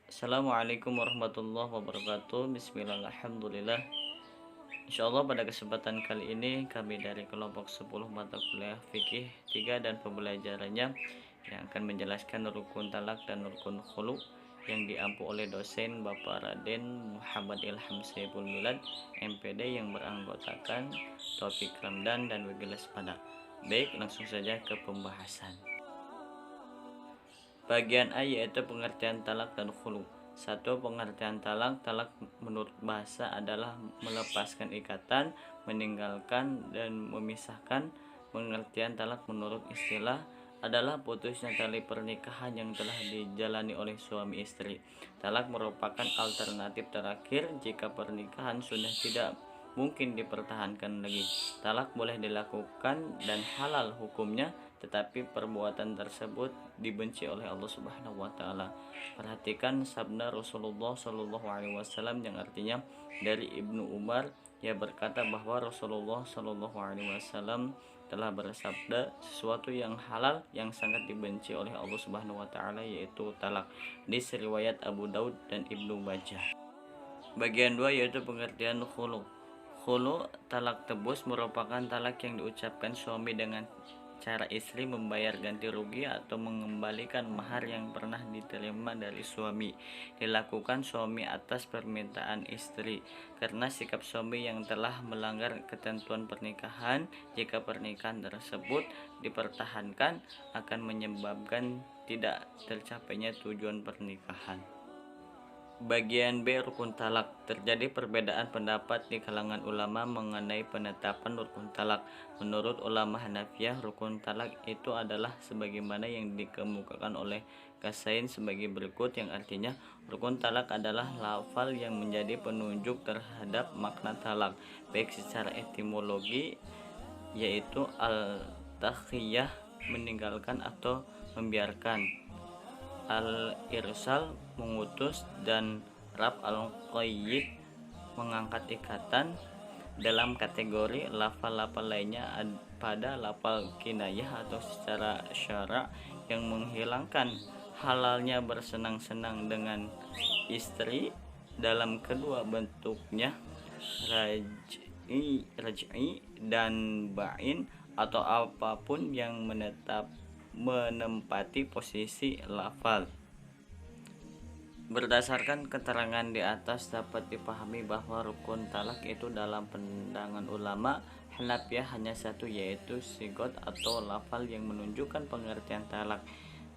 Assalamualaikum warahmatullahi wabarakatuh. Bismillah, alhamdulillah. Insyaallah pada kesempatan kali ini kami dari kelompok 10 mata kuliah fikih 3 dan pembelajarannya yang akan menjelaskan rukun talak dan rukun khulu yang diampu oleh dosen Bapak Raden Muhammad Ilham Saiful Milad MPD yang beranggotakan Taufik Ramdan dan Wigilas Pada. Baik, langsung saja ke pembahasan. Bagian A yaitu pengertian talak dan khulu. Satu, pengertian talak. Talak menurut bahasa adalah melepaskan ikatan, meninggalkan dan memisahkan. Pengertian talak menurut istilah adalah putusnya tali pernikahan yang telah dijalani oleh suami istri. Talak merupakan alternatif terakhir jika pernikahan sudah tidak mungkin dipertahankan lagi. Talak boleh dilakukan dan halal hukumnya, tetapi perbuatan tersebut dibenci oleh Allah Subhanahu wa taala. Perhatikan sabda Rasulullah Shallallahu alaihi wasallam yang artinya dari Ibnu Umar, ia berkata bahwa Rasulullah Shallallahu alaihi wasallam telah bersabda, sesuatu yang halal yang sangat dibenci oleh Allah Subhanahu wa taala yaitu talak. Di riwayat Abu Daud dan Ibnu Majah. Bagian 2 yaitu pengertian khulu. Khulu, talak tebus, merupakan talak yang diucapkan suami dengan cara istri membayar ganti rugi atau mengembalikan mahar yang pernah diterima dari suami. Dilakukan suami atas permintaan istri karena sikap suami yang telah melanggar ketentuan pernikahan. Jika pernikahan tersebut dipertahankan akan menyebabkan tidak tercapainya tujuan pernikahan. Bagian B, rukun talak. Terjadi perbedaan pendapat di kalangan ulama mengenai penetapan rukun talak. Menurut ulama Hanafiyah, rukun talak itu adalah sebagaimana yang dikemukakan oleh Kasain sebagai berikut, yang artinya rukun talak adalah lafal yang menjadi penunjuk terhadap makna talak, baik secara etimologi yaitu al-takhiyah meninggalkan atau membiarkan, al-irsal mengutus, dan rab al-qayyid mengangkat ikatan. Dalam kategori lafal-lafal lainnya pada lafal kinayah atau secara syara yang menghilangkan halalnya bersenang-senang dengan istri dalam kedua bentuknya, raj'i dan ba'in, atau apapun yang menempati posisi lafal. Berdasarkan keterangan di atas dapat dipahami bahwa rukun talak itu dalam pandangan ulama Hanafiyah hanya satu, yaitu sigot atau lafal yang menunjukkan pengertian talak,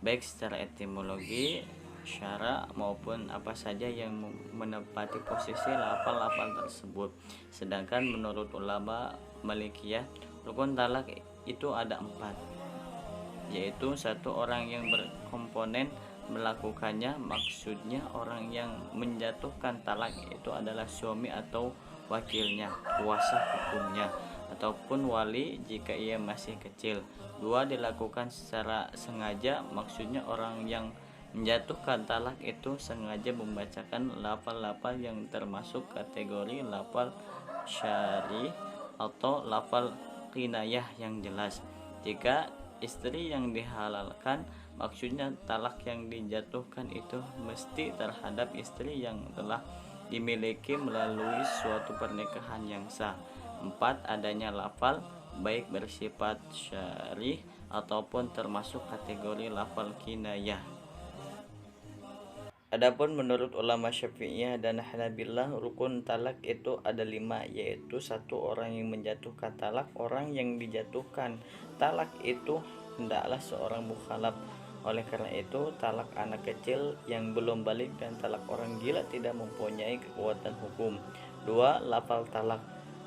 baik secara etimologi, syara maupun apa saja yang menempati posisi lafal-lafal tersebut. Sedangkan menurut ulama Malikiyah, rukun talak itu ada 4, yaitu satu, orang yang berkomponen melakukannya. Maksudnya orang yang menjatuhkan talak itu adalah suami atau wakilnya, kuasa hukumnya, ataupun wali jika ia masih kecil. 2, dilakukan secara sengaja. Maksudnya orang yang menjatuhkan talak itu sengaja membacakan lafal-lafal yang termasuk kategori lafal syari atau lafal kinayah yang jelas. 3, istri yang dihalalkan. Maksudnya talak yang dijatuhkan itu mesti terhadap istri yang telah dimiliki melalui suatu pernikahan yang sah. 4, adanya lafal baik bersifat syarih ataupun termasuk kategori lafal kinayah. Adapun menurut ulama Syafi'iyah dan Hanabilah, rukun talak itu ada 5, yaitu satu, orang yang menjatuhkan talak. Orang yang dijatuhkan talak itu hendaklah seorang mukhalaf. Oleh karena itu, talak anak kecil yang belum balik dan talak orang gila tidak mempunyai kekuatan hukum. 2, lafal talak.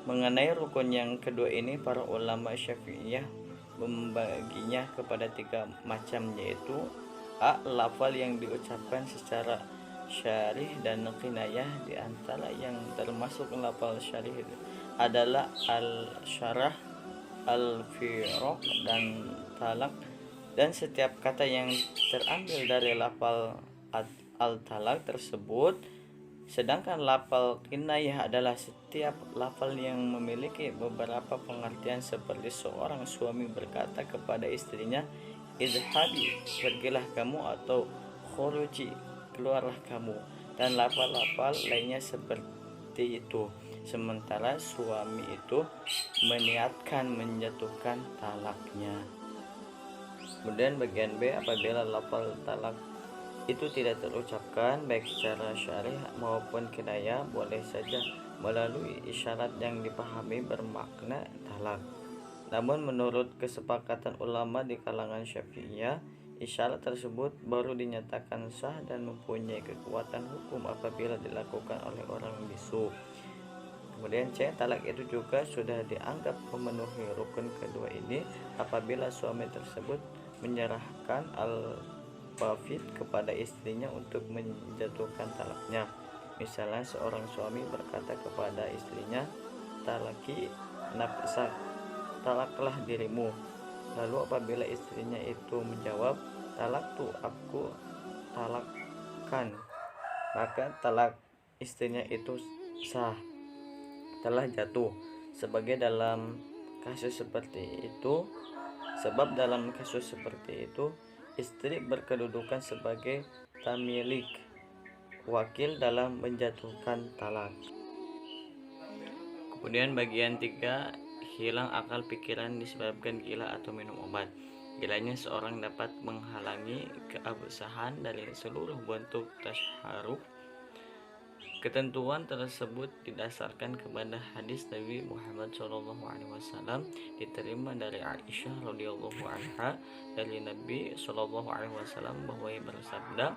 Mengenai rukun yang kedua ini, para ulama Syafi'iyah membaginya kepada 3 macam, yaitu A, lafal yang diucapkan secara syarih dan kinayah. Di antara yang termasuk lafal syarih adalah al-syarah, al-firaq, dan talak, dan setiap kata yang terambil dari lafal al-talak tersebut. Sedangkan lafal kinayah adalah setiap lafal yang memiliki beberapa pengertian, seperti seorang suami berkata kepada istrinya, idhabi, pergilah kamu, atau khuruji, keluarlah kamu, dan lafal-lafal lainnya seperti itu. Sementara suami itu meniatkan menjatuhkan talaknya. Kemudian bagian B, apabila lafal talak itu tidak terucapkan baik secara syar'i maupun kinayah, boleh saja melalui isyarat yang dipahami bermakna talak. Namun menurut kesepakatan ulama di kalangan Syafi'iyah, isyarat tersebut baru dinyatakan sah dan mempunyai kekuatan hukum apabila dilakukan oleh orang bisu. Kemudian C, talak itu juga sudah dianggap memenuhi rukun kedua ini apabila suami tersebut menyerahkan al-bafid kepada istrinya untuk menjatuhkan talaknya. Misalnya seorang suami berkata kepada istrinya, "Talaki nafsak, talaklah dirimu." Lalu apabila istrinya itu menjawab, "Talak tu, aku talakkan," maka talak istrinya itu sah, telah jatuh. Sebab dalam kasus seperti itu istri berkedudukan sebagai tamilik, wakil dalam menjatuhkan talak. Kemudian bagian 3, hilang akal pikiran disebabkan gila atau minum obat. Gilanya seorang dapat menghalangi keabsahan dari seluruh bentuk tasharruf. Ketentuan tersebut didasarkan kepada hadis Nabi Muhammad SAW diterima dari Aisyah radhiyallahu anha dari Nabi SAW bahwa ia bersabda,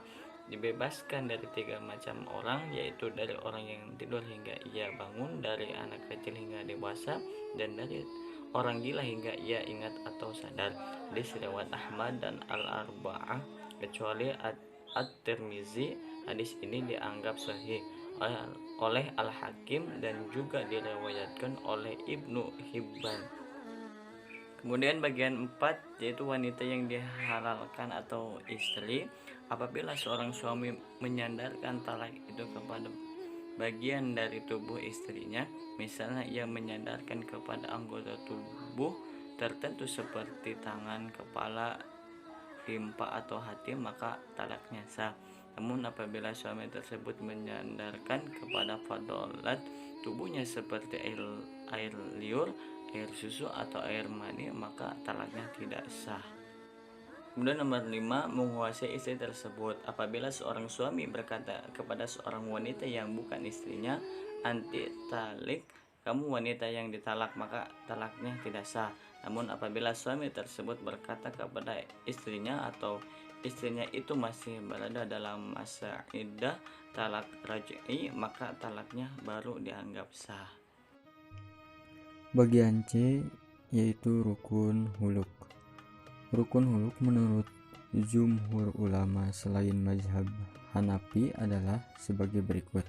dibebaskan dari 3 macam orang, yaitu dari orang yang tidur hingga ia bangun, dari anak kecil hingga dewasa, dan dari orang gila hingga ia ingat atau sadar. Hadis riwayat Ahmad dan Al-Arba'ah kecuali At-Tirmizi. Hadis ini dianggap sahih oleh Al-Hakim dan juga diriwayatkan oleh Ibnu Hibban. Kemudian bagian 4, yaitu wanita yang dihalalkan atau istri. Apabila seorang suami menyandarkan talak itu kepada bagian dari tubuh istrinya, misalnya ia menyandarkan kepada anggota tubuh tertentu seperti tangan, kepala, limpa atau hati, maka talaknya sah. Namun apabila suami tersebut menyandarkan kepada fadalat tubuhnya seperti air liur, air susu atau air mani, maka talaknya tidak sah. Kemudian nomor 5, menguasai istri tersebut. Apabila seorang suami berkata kepada seorang wanita yang bukan istrinya, "Anti talik, kamu wanita yang ditalak," maka talaknya tidak sah. Namun apabila suami tersebut berkata kepada istrinya atau istrinya itu masih berada dalam masa iddah talak raj'i, maka talaknya baru dianggap sah. Bagian C, yaitu rukun huluk. Rukun huluk menurut jumhur ulama selain mazhab Hanafi adalah sebagai berikut.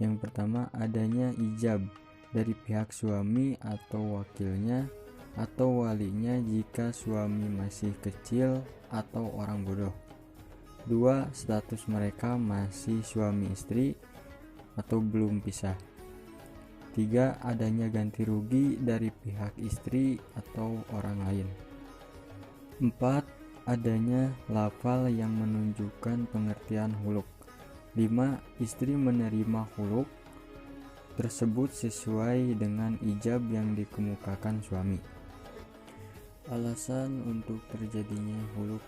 Yang pertama, adanya ijab dari pihak suami atau wakilnya atau walinya jika suami masih kecil atau orang bodoh. 2, status mereka masih suami istri atau belum pisah. 3, adanya ganti rugi dari pihak istri atau orang lain. 4, adanya lafal yang menunjukkan pengertian huluk. 5, istri menerima huluk tersebut sesuai dengan ijab yang dikemukakan suami. Alasan untuk terjadinya huluk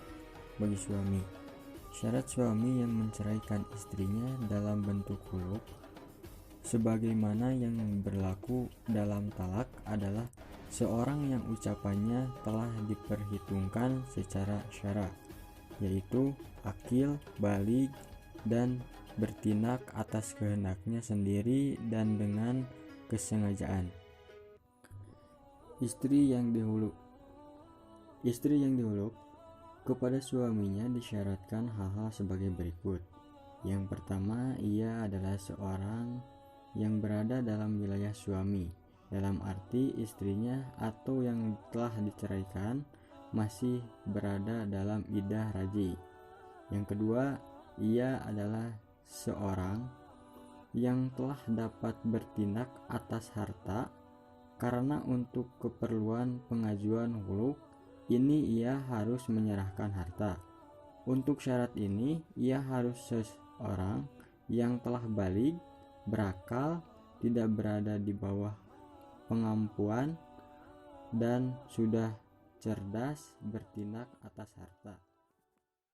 bagi suami. Syarat suami yang menceraikan istrinya dalam bentuk huluk sebagaimana yang berlaku dalam talak adalah seorang yang ucapannya telah diperhitungkan secara syara, yaitu akil, baligh, dan bertindak atas kehendaknya sendiri dan dengan kesengajaan. Istri yang dihuluk kepada suaminya disyaratkan hal-hal sebagai berikut. Yang pertama, ia adalah seorang yang berada dalam wilayah suami, dalam arti istrinya atau yang telah diceraikan masih berada dalam iddah raj'i. Yang kedua, ia adalah seorang yang telah dapat bertindak atas harta karena untuk keperluan pengajuan huluk ini ia harus menyerahkan harta. Untuk syarat ini, ia harus seseorang yang telah baligh, berakal, tidak berada di bawah pengampuan, dan sudah cerdas bertindak atas harta.